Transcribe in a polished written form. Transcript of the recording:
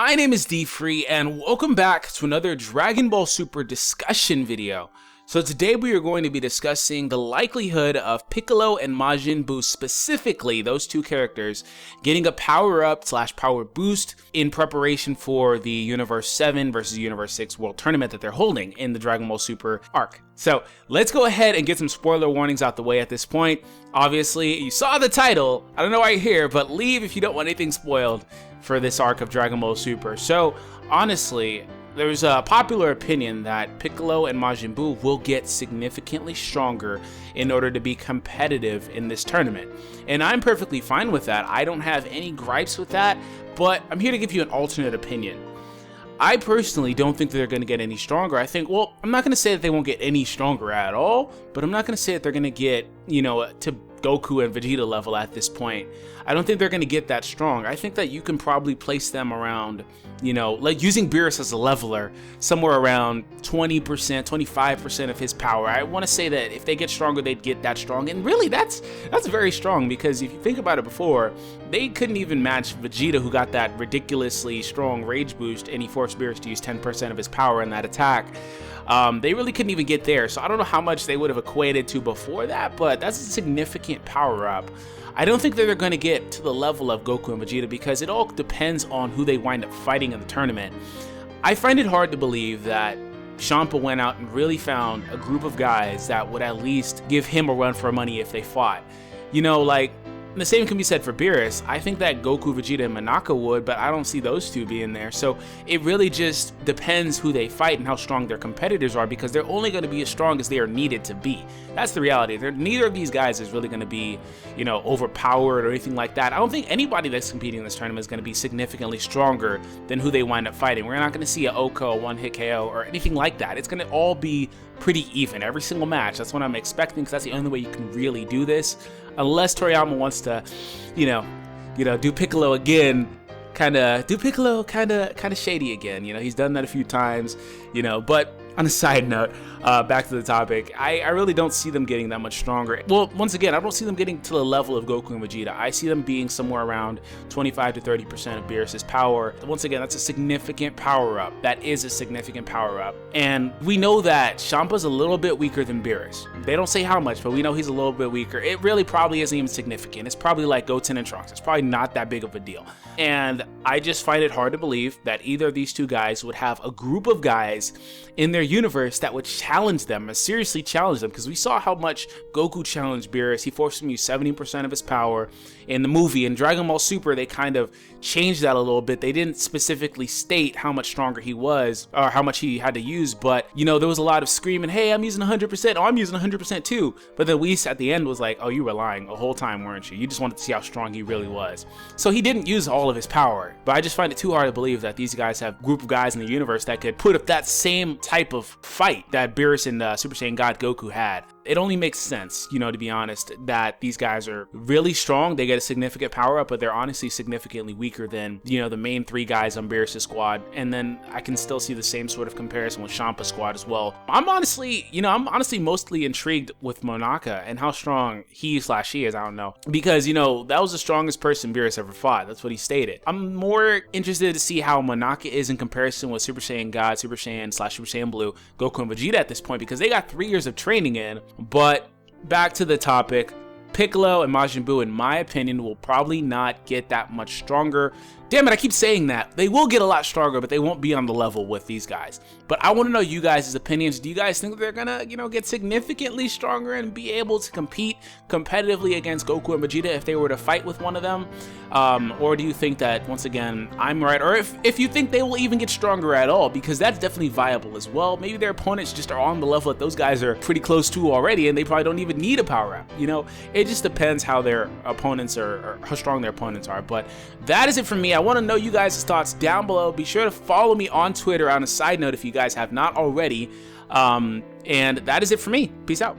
My name is D-Free and welcome back to another Dragon Ball Super discussion video. So today we are going to be discussing the likelihood of Piccolo and Majin Buu, specifically those two characters, getting a power-up / power boost in preparation for the Universe 7 versus Universe 6 World Tournament that they're holding in the Dragon Ball Super arc. So let's go ahead and get some spoiler warnings out the way at this point. Obviously, you saw the title, I don't know why you're here, but leave if you don't want anything spoiled for this arc of Dragon Ball Super. So honestly, there's a popular opinion that Piccolo and Majin Buu will get significantly stronger in order to be competitive in this tournament. And I'm perfectly fine with that. I don't have any gripes with that, but I'm here to give you an alternate opinion. I personally don't think that they're going to get any stronger. I think, well, I'm not going to say that they won't get any stronger at all, but I'm not going to say that they're going to get, to Goku and Vegeta level at this point. I don't think they're going to get that strong. I think that you can probably place them around, like using Beerus as a leveler, somewhere around 20%, 25% of his power. I want to say that if they get stronger, they'd get that strong. And really, that's very strong, because if you think about it before, they couldn't even match Vegeta, who got that ridiculously strong rage boost, and he forced Beerus to use 10% of his power in that attack. They really couldn't even get there, so I don't know how much they would have equated to before that, but that's a significant power up. I don't think that they're going to get to the level of Goku and Vegeta, because it all depends on who they wind up fighting in the tournament. I find it hard to believe that Champa went out and really found a group of guys that would at least give him a run for money if they fought. The same can be said for Beerus. I think that Goku, Vegeta, and Monaka would, but I don't see those two being there. So it really just depends who they fight and how strong their competitors are, because they're only going to be as strong as they are needed to be. That's the reality. Neither of these guys is really going to be, overpowered or anything like that. I don't think anybody that's competing in this tournament is going to be significantly stronger than who they wind up fighting. We're not going to see a Oko, one-hit KO, or anything like that. It's going to all be pretty even every single match. That's what I'm expecting, because that's the only way you can really do this, unless Toriyama wants to, do Piccolo again, kind of shady again. He's done that a few times, but on a side note, back to the topic, I really don't see them getting that much stronger. Well, once again, I don't see them getting to the level of Goku and Vegeta. I see them being somewhere around 25 to 30% of Beerus' power. Once again, that's a significant power up. That is a significant power up. And we know that Champa's a little bit weaker than Beerus. They don't say how much, but we know he's a little bit weaker. It really probably isn't even significant. It's probably like Goten and Trunks. It's probably not that big of a deal. And I just find it hard to believe that either of these two guys would have a group of guys in their universe that would challenge them, and seriously challenge them, because we saw how much Goku challenged Beerus. He forced him to use 70% of his power in the movie. In Dragon Ball Super, they kind of changed that a little bit. They didn't specifically state how much stronger he was, or how much he had to use, but there was a lot of screaming, hey, I'm using 100%, oh, I'm using 100% too. But then Whis at the end was like, oh, you were lying the whole time, weren't you? You just wanted to see how strong he really was. So he didn't use all of his power, but I just find it too hard to believe that these guys have a group of guys in the universe that could put up that same type of fight that Beerus and Super Saiyan God Goku had. It only makes sense, to be honest, that these guys are really strong. They get a significant power up, but they're honestly significantly weaker than, the main three guys on Beerus' squad. And then I can still see the same sort of comparison with Champa's squad as well. I'm honestly mostly intrigued with Monaka and how strong he is, I don't know. Because, that was the strongest person Beerus ever fought. That's what he stated. I'm more interested to see how Monaka is in comparison with Super Saiyan God, Super Saiyan / Super Saiyan Blue, Goku and Vegeta at this point, because they got 3 years of training in. But back to the topic, Piccolo and Majin Buu, in my opinion, will probably not get that much stronger. Damn it, I keep saying that. They will get a lot stronger, but they won't be on the level with these guys. But I want to know you guys' opinions. Do you guys think they're gonna, get significantly stronger and be able to compete competitively against Goku and Vegeta if they were to fight with one of them? Or do you think that, once again, I'm right? Or if you think they will even get stronger at all, because that's definitely viable as well. Maybe their opponents just are on the level that those guys are pretty close to already, and they probably don't even need a power up. It just depends how their opponents are, or how strong their opponents are. But that is it for me. I want to know you guys' thoughts down below. Be sure to follow me on Twitter on a side note if you guys have not already. And that is it for me. Peace out.